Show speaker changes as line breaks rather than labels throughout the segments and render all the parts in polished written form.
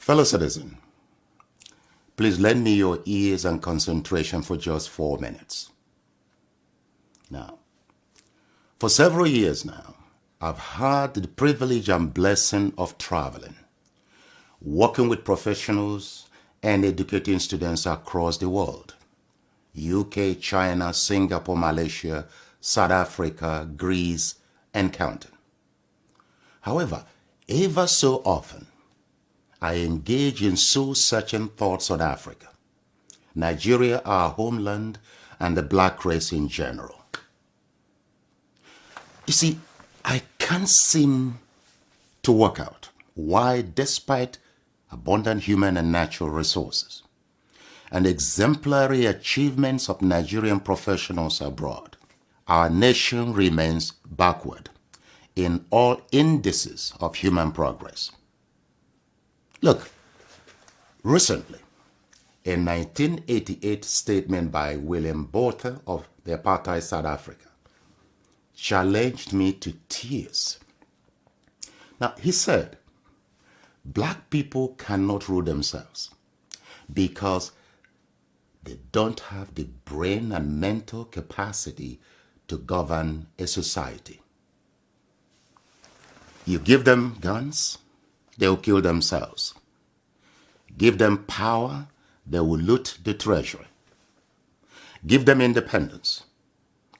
Fellow citizen, please lend me your ears and concentration for just 4 minutes. Now, for several years now, I've had the privilege and blessing of traveling, working with professionals and educating students across the world. UK, China, Singapore, Malaysia, South Africa, Greece, and counting. However, ever so often, I engage in soul-searching thoughts on Africa, Nigeria, our homeland, and the black race in general. You see, I can't seem to work out why, despite abundant human and natural resources and exemplary achievements of Nigerian professionals abroad, our nation remains backward in all indices of human progress. Look, recently, a 1988 statement by William Botha of the apartheid South Africa challenged me to tears. Now, he said, black people cannot rule themselves because they don't have the brain and mental capacity to govern a society. You give them guns, they'll kill themselves. Give them power, they will loot the treasury. Give them independence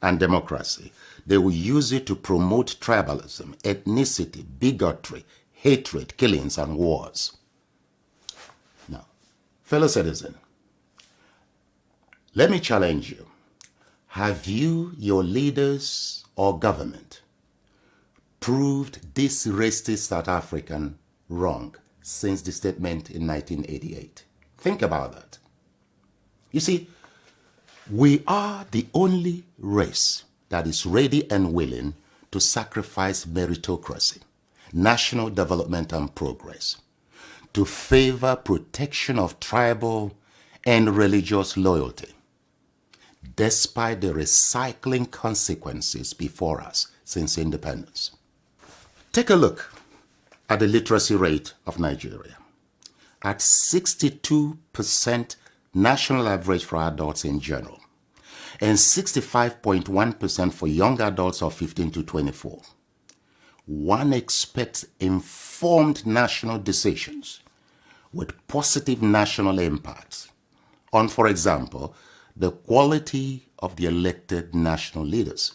and democracy, they will use it to promote tribalism, ethnicity, bigotry, hatred, killings, and wars. Now, fellow citizen, let me challenge you. Have you, your leaders or government, proved this racist South African wrong since the statement in 1988? Think about that. You see, we are the only race that is ready and willing to sacrifice meritocracy, national development and progress, to favor protection of tribal and religious loyalty, despite the recycling consequences before us since independence. Take a look at the literacy rate of Nigeria. At 62% national average for adults in general, and 65.1% for young adults of 15 to 24. One expects informed national decisions with positive national impacts on, for example, the quality of the elected national leaders.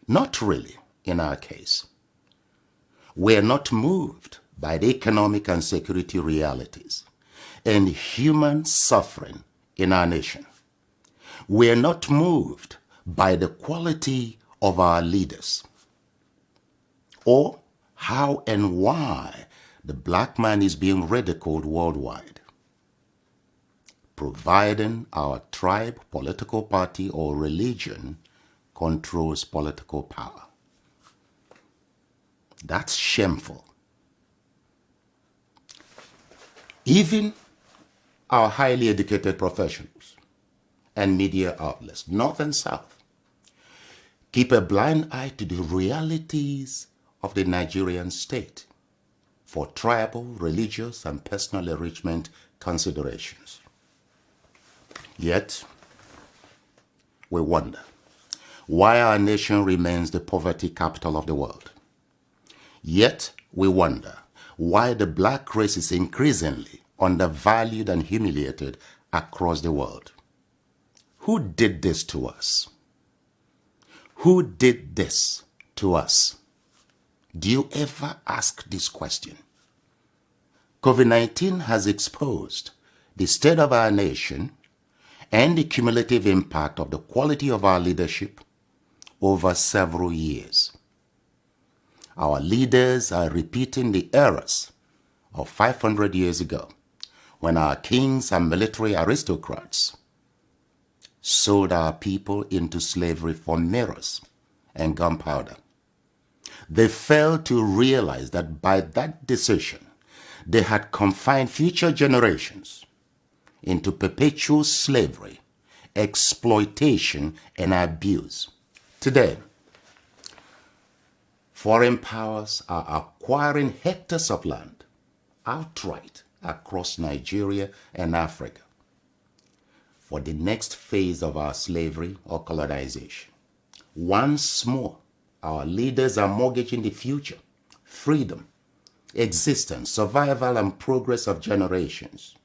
Not really in our case. We are not moved by the economic and security realities and human suffering in our nation. We are not moved by the quality of our leaders or how and why the black man is being ridiculed worldwide, providing our tribe, political party, or religion controls political power. That's shameful. Even our highly educated professionals and media outlets, North and South, keep a blind eye to the realities of the Nigerian state for tribal, religious, and personal enrichment considerations. Yet, we wonder why our nation remains the poverty capital of the world. Yet, we wonder why the black race is increasingly undervalued and humiliated across the world. Who did this to us? Who did this to us? Do you ever ask this question? COVID-19 has exposed the state of our nation and the cumulative impact of the quality of our leadership over several years. Our leaders are repeating the errors of 500 years ago when our kings and military aristocrats sold our people into slavery for mirrors and gunpowder. They failed to realize that by that decision, they had confined future generations into perpetual slavery, exploitation, and abuse. Today, foreign powers are acquiring hectares of land outright across Nigeria and Africa for the next phase of our slavery or colonization. Once more, our leaders are mortgaging the future, freedom, existence, survival, and progress of generations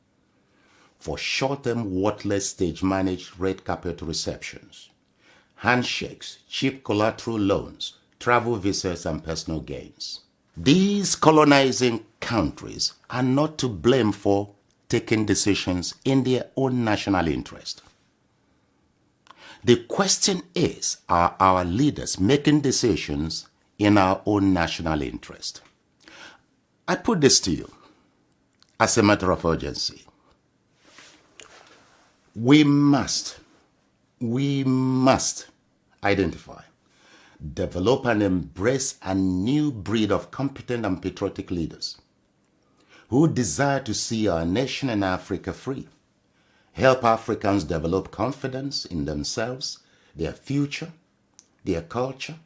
for short-term, worthless, stage-managed red carpet receptions, handshakes, cheap collateral loans, travel visas, and personal gains. These colonizing countries are not to blame for taking decisions in their own national interest. The question is, are our leaders making decisions in our own national interest? I put this to you as a matter of urgency. We must identify, develop, and embrace a new breed of competent and patriotic leaders who desire to see our nation and Africa free, help Africans develop confidence in themselves, their future, their culture,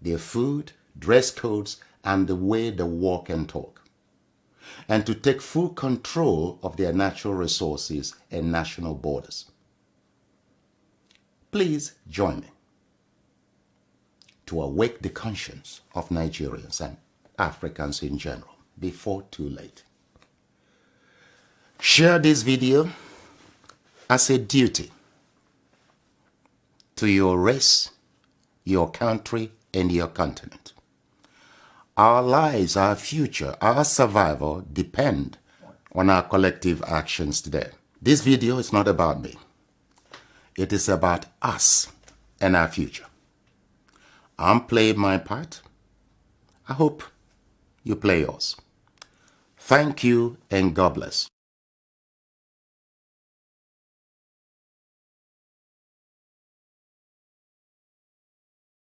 their food, dress codes, and the way they walk and talk, and to take full control of their natural resources and national borders. Please join me to awake the conscience of Nigerians and Africans in general before too late. Share this video as a duty to your race, your country, and your continent. Our lives, our future, our survival depend on our collective actions today. This video is not about me. It is about us and our future. I'm playing my part. I hope you play yours. Thank you and God bless.